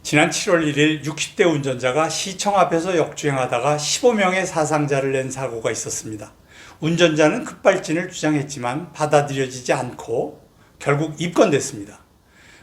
지난 7월 1일 60대 운전자가 시청 앞에서 역주행하다가 15명의 사상자를 낸 사고가 있었습니다. 운전자는 급발진을 주장했지만 받아들여지지 않고 결국 입건됐습니다.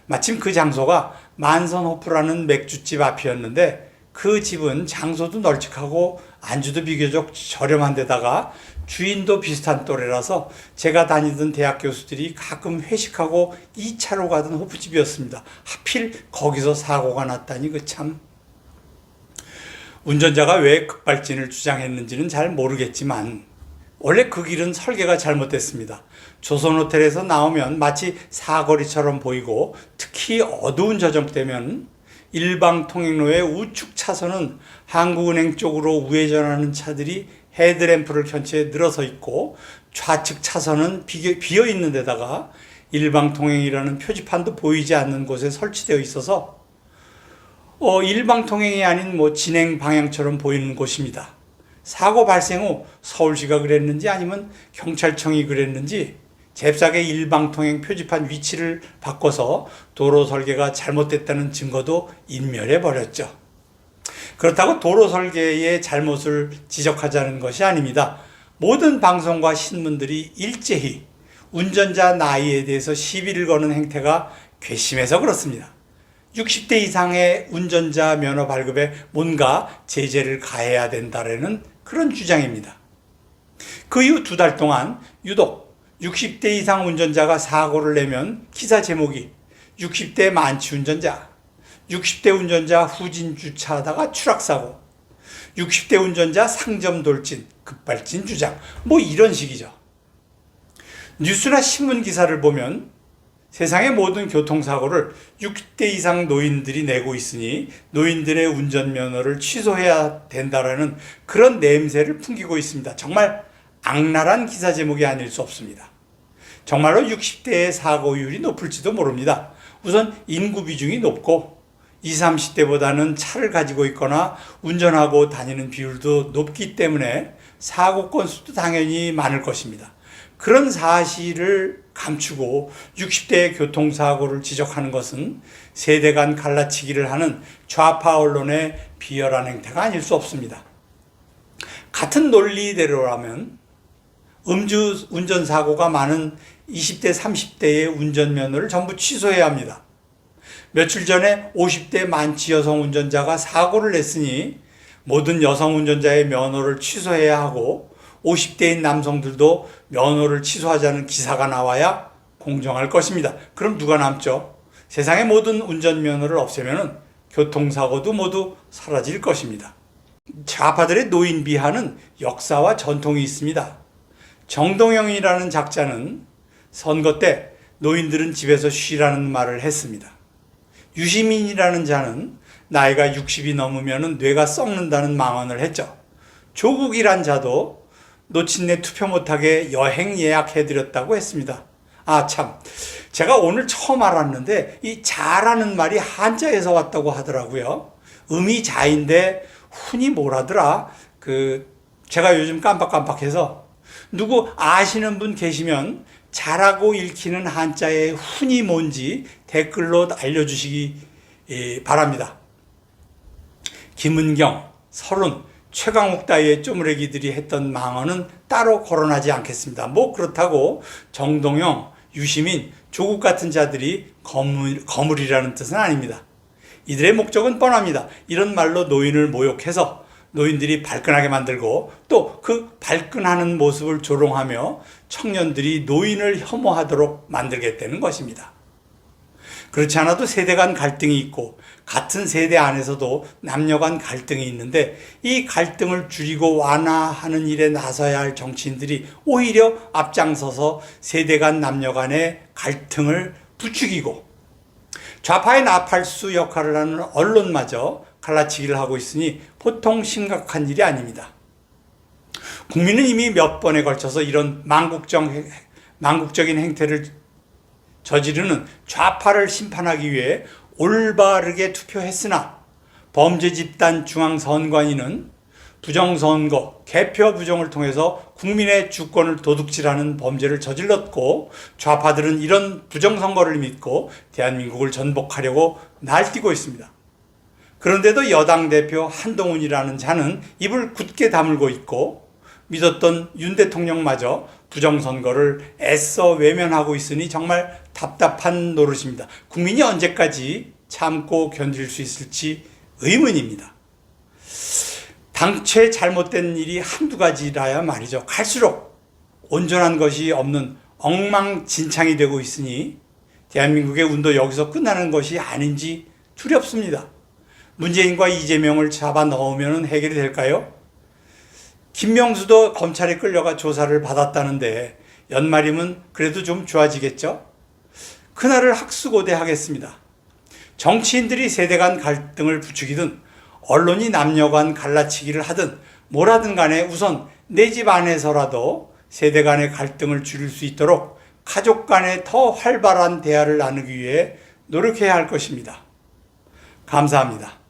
마침 그 장소가 만선호프라는 맥주집 앞이었는데 그 집은 장소도 널찍하고 안주도 비교적 저렴한 데다가 주인도 비슷한 또래라서 제가 다니던 대학 교수들이 가끔 회식하고 2차로 가던 호프집이었습니다. 하필 거기서 사고가 났다니 그 참. 운전자가 왜 급발진을 주장했는지는 잘 모르겠지만 원래 그 길은 설계가 잘못됐습니다. 조선호텔에서 나오면 마치 사거리처럼 보이고 특히 어두운 저녁되면 일방 통행로의 우측 차선은 한국은행 쪽으로 우회전하는 차들이 헤드램프를 켠 채 늘어서 있고 좌측 차선은 비어 있는 데다가 일방 통행이라는 표지판도 보이지 않는 곳에 설치되어 있어서 일방 통행이 아닌 진행 방향처럼 보이는 곳입니다. 사고 발생 후 서울시가 그랬는지 아니면 경찰청이 그랬는지 잽싸게 일방통행 표지판 위치를 바꿔서 도로 설계가 잘못됐다는 증거도 인멸해 버렸죠. 그렇다고 도로 설계의 잘못을 지적하자는 것이 아닙니다. 모든 방송과 신문들이 일제히 운전자 나이에 대해서 시비를 거는 행태가 괘씸해서 그렇습니다. 60대 이상의 운전자 면허 발급에 뭔가 제재를 가해야 된다라는 그런 주장입니다. 그 이후 2달 동안 유독 60대 이상 운전자가 사고를 내면 기사 제목이 60대 만취 운전자, 60대 운전자 후진 주차하다가 추락사고, 60대 운전자 상점 돌진, 급발진 주장, 이런 식이죠. 뉴스나 신문 기사를 보면 세상의 모든 교통사고를 60대 이상 노인들이 내고 있으니 노인들의 운전면허를 취소해야 된다라는 그런 냄새를 풍기고 있습니다. 정말 악랄한 기사 제목이 아닐 수 없습니다. 정말로 60대의 사고율이 높을지도 모릅니다. 우선 인구 비중이 높고 20, 30대보다는 차를 가지고 있거나 운전하고 다니는 비율도 높기 때문에 사고 건수도 당연히 많을 것입니다. 그런 사실을 감추고 60대의 교통사고를 지적하는 것은 세대 간 갈라치기를 하는 좌파 언론의 비열한 행태가 아닐 수 없습니다. 같은 논리대로라면 음주 운전사고가 많은 20대, 30대의 운전면허를 전부 취소해야 합니다. 며칠 전에 50대 만취 여성 운전자가 사고를 냈으니 모든 여성 운전자의 면허를 취소해야 하고 50대인 남성들도 면허를 취소하자는 기사가 나와야 공정할 것입니다. 그럼 누가 남죠? 세상의 모든 운전면허를 없애면 교통사고도 모두 사라질 것입니다. 좌파들의 노인 비하는 역사와 전통이 있습니다. 정동영이라는 작자는 선거 때 노인들은 집에서 쉬라는 말을 했습니다. 유시민이라는 자는 나이가 60이 넘으면 뇌가 썩는다는 망언을 했죠. 조국이란 자도 노친네 투표 못하게 여행 예약해드렸다고 했습니다. 참, 제가 오늘 처음 알았는데 이 자라는 말이 한자에서 왔다고 하더라고요. 음이 자인데 훈이 뭐라더라? 제가 요즘 깜빡깜빡해서 누구 아시는 분 계시면 자라고 읽히는 한자의 훈이 뭔지 댓글로 알려주시기 바랍니다. 김은경, 설훈, 최강욱 따위의 쪼무레기들이 했던 망언은 따로 거론하지 않겠습니다. 그렇다고 정동영, 유시민, 조국 같은 자들이 거물이라는 뜻은 아닙니다. 이들의 목적은 뻔합니다. 이런 말로 노인을 모욕해서 노인들이 발끈하게 만들고 또 그 발끈하는 모습을 조롱하며 청년들이 노인을 혐오하도록 만들겠다는 것입니다. 그렇지 않아도 세대 간 갈등이 있고 같은 세대 안에서도 남녀 간 갈등이 있는데 이 갈등을 줄이고 완화하는 일에 나서야 할 정치인들이 오히려 앞장서서 세대 간 남녀 간의 갈등을 부추기고 좌파의 나팔수 역할을 하는 언론마저 갈라치기를 하고 있으니 보통 심각한 일이 아닙니다. 국민은 이미 몇 번에 걸쳐서 이런 망국적인 행태를 저지르는 좌파를 심판하기 위해 올바르게 투표했으나 범죄 집단 중앙선관위는 부정선거, 개표 부정을 통해서 국민의 주권을 도둑질하는 범죄를 저질렀고 좌파들은 이런 부정선거를 믿고 대한민국을 전복하려고 날뛰고 있습니다. 그런데도 여당 대표 한동훈이라는 자는 입을 굳게 다물고 있고 믿었던 윤 대통령마저 부정선거를 애써 외면하고 있으니 정말 답답한 노릇입니다. 국민이 언제까지 참고 견딜 수 있을지 의문입니다. 당최 잘못된 일이 한두 가지라야 말이죠. 갈수록 온전한 것이 없는 엉망진창이 되고 있으니 대한민국의 운도 여기서 끝나는 것이 아닌지 두렵습니다. 문재인과 이재명을 잡아 넣으면 해결이 될까요? 김명수도 검찰에 끌려가 조사를 받았다는데 연말이면 그래도 좀 좋아지겠죠? 그날을 학수고대하겠습니다. 정치인들이 세대 간 갈등을 부추기든 언론이 남녀 간 갈라치기를 하든 뭘 하든 간에 우선 내 집 안에서라도 세대 간의 갈등을 줄일 수 있도록 가족 간에 더 활발한 대화를 나누기 위해 노력해야 할 것입니다. 감사합니다.